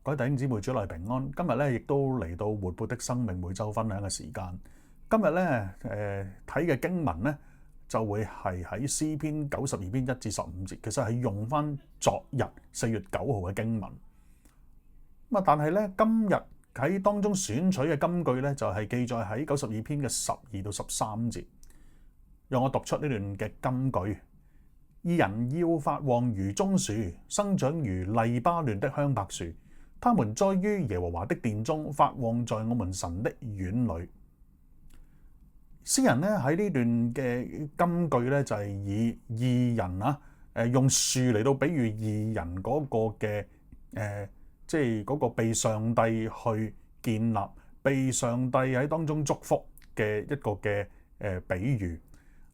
各位弟兄姊妹，主內平安。今日咧亦都嚟到活潑的生命每週分享嘅時間。今日咧睇嘅經文咧就會係喺詩篇92篇1至15節，其實係用翻昨日4月9號嘅經文。但係咧今日喺當中選取嘅金句咧就係記載喺92篇嘅12到13節。讓我讀出呢段嘅金句：義人要發旺如棕樹，生長如黎巴嫩的香柏樹。他們栽於耶和華的殿中，發旺在我們神的院裏。詩人咧喺呢段嘅金句咧就係以義人用樹嚟到比喻義人嗰個嘅即係嗰個被上帝去建立、被上帝喺當中祝福嘅一個嘅比喻。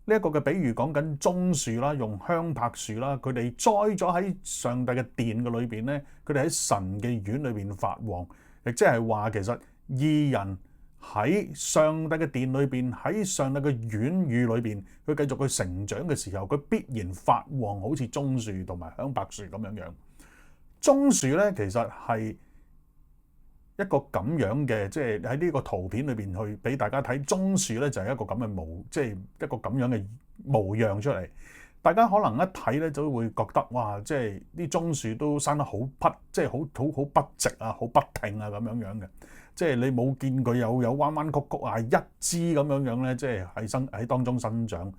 呢一個嘅比喻講緊棕樹啦，用香柏樹啦，佢哋栽咗喺上帝嘅殿嘅裏邊咧，佢哋喺神嘅院裏邊發旺，亦即係話其實義人喺上帝嘅殿裏邊，喺上帝嘅院宇裏邊，佢繼續去成長嘅時候，佢必然發旺，好似棕樹同埋香柏樹咁樣樣。棕樹咧其實係一個咁樣嘅，即係喺呢個圖片裏邊去俾大家睇，棕樹咧就係一個咁嘅模，即係一個咁樣嘅模樣出嚟。大家可能一睇咧就會覺得哇，即係啲棕樹都生得好即係好筆直啊，好筆挺啊咁樣樣嘅。即係你冇見佢有彎彎曲曲啊，一枝咁樣樣咧，即係喺當中生長。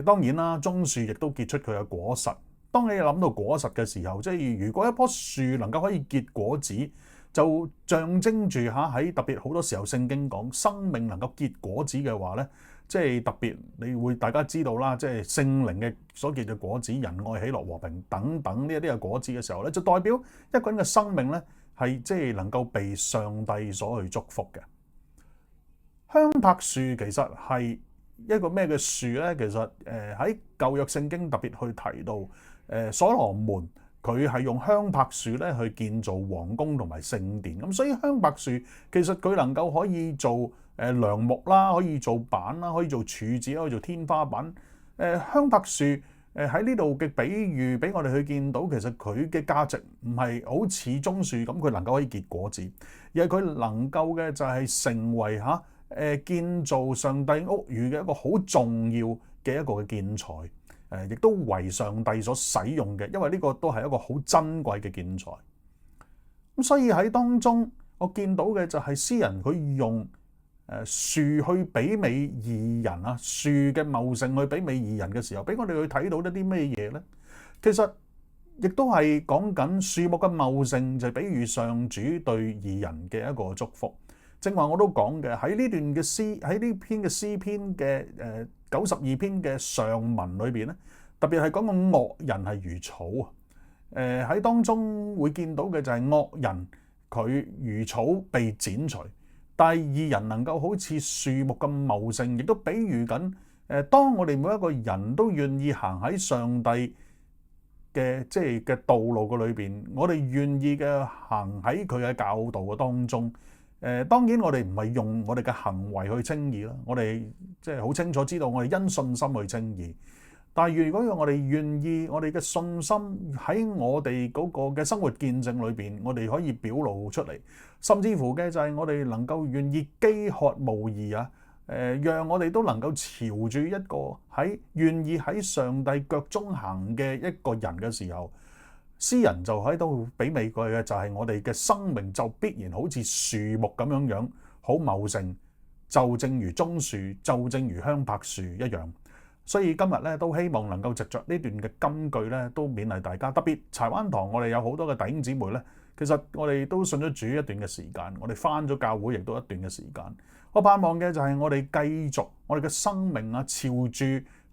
當然啦，棕樹亦都結出佢嘅果實。當你諗到果實嘅時候，即係如果一棵樹能夠可以結果子，就象徵住喺特別好多時候聖經講生命能夠結果子嘅話咧，即係特別你會大家知道啦，即係聖靈嘅所結嘅果子，仁愛、喜樂、和平等等呢一啲嘅果子嘅時候咧，就代表一個人嘅生命咧係即係能夠被上帝所去祝福嘅。香柏樹其實係一個咩嘅樹咧？其實喺舊約聖經特別去提到所羅門。佢係用香柏樹咧去建造皇宮同埋聖殿，咁所以香柏樹其實佢能夠可以做梁木啦，可以做板啦，可以做柱子，可以做天花板。香柏樹喺呢度嘅比喻俾我哋去見到，其實佢嘅價值唔係好似棕樹咁，佢能夠可以結果子，而係佢能夠嘅就係成為建造上帝屋宇嘅一個好重要嘅一個嘅建材。亦都為上帝所使用嘅，因為呢個都係一個好珍貴嘅建材。咁所以喺當中，我見到嘅就係詩人佢用樹去媲美義人啊，樹嘅茂盛去媲美義人嘅時候，俾我哋去睇到一啲咩嘢咧？其實亦都係講緊樹木嘅茂盛，就係比喻上主對義人嘅一個祝福。正話我都講嘅喺呢段嘅詩，喺呢篇嘅詩篇嘅92篇嘅上文裏邊咧，特別係講個惡人係如草啊。喺當中會見到嘅就係惡人佢如草被剪除，但係義人能夠好似樹木咁茂盛，亦都比喻緊當我哋每一個人都願意行喺上帝嘅即係嘅道路嘅裏邊，我哋願意嘅行喺佢嘅教導嘅當中。當然我哋唔係用我哋嘅行為去稱義啦，我哋即係好清楚知道我哋因信心去稱義。但係如果我哋願意，我哋嘅信心喺我哋嗰個嘅生活見證裏邊，我哋可以表露出嚟，甚至乎嘅就係我哋能夠願意飢渴慕義啊，讓我哋都能夠朝住一個願意喺上帝腳中行嘅一個人嘅時候，詩人就喺度媲美佢嘅就係我哋嘅生命就必然好似樹木咁樣樣好茂盛，就正如棕樹，就正如香柏樹一樣。所以今日咧都希望能夠藉着呢段嘅金句咧，都勉勵大家。特別柴灣堂我哋有好多嘅弟兄姊妹咧，其實我哋都信咗主一段嘅時間，我哋返咗教會亦都一段嘅時間。我盼望嘅就係我哋繼續我哋嘅生命啊，朝住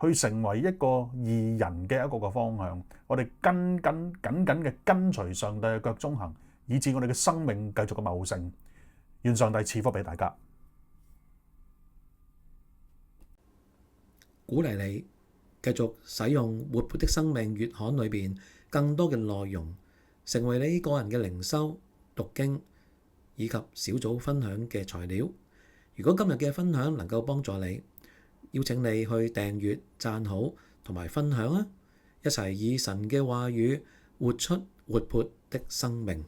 去成為一個義人嘅一個嘅方向，我哋緊緊嘅跟隨上帝嘅腳蹤行，以致我哋嘅生命繼續嘅茂盛。願上帝賜福俾大家。鼓勵你繼續使用活潑的生命月刊裏邊更多嘅內容，成為你個人嘅靈修、讀經以及小組分享嘅材料。如果今日嘅分享能夠幫助你，邀請你去訂閱、讚好同埋分享啊！一齊以神嘅話語活出活潑的生命。